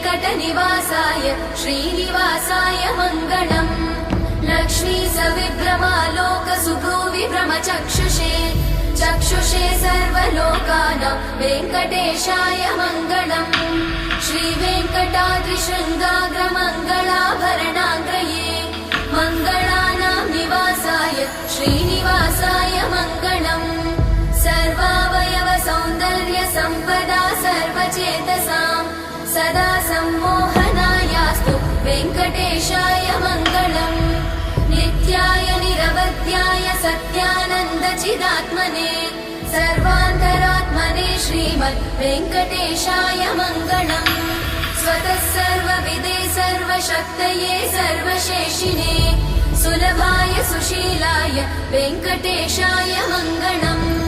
वेङ्कटनिवासाय श्रीनिवासाय मङ्गलम् लक्ष्मी सविभ्रमालोकसुभ्रूविभ्रमचक्षुषे चक्षुषे सर्वलोकानां वेङ्कटेशाय मङ्गलम् श्रीवेङ्कटाद्रिशृङ्गाग्रमङ्गलाभरणाग्रये मङ्गलानां निवासाय श्रीनिवासाय मङ्गलम् सर्वावयव सौन्दर्य सम्पदा सर्वचेतसां सदा सम्मोहनायास्तु वेङ्कटेशाय मङ्गलम् नित्याय निरवध्याय सत्यानन्दचिदात्मने सर्वान्तरात्मने श्रीमद् वेङ्कटेशाय मङ्गलम् स्वतः सर्वविदे सर्वशक्तये सर्वशेषिणे सुलभाय सुशीलाय वेङ्कटेशाय मङ्गलम्।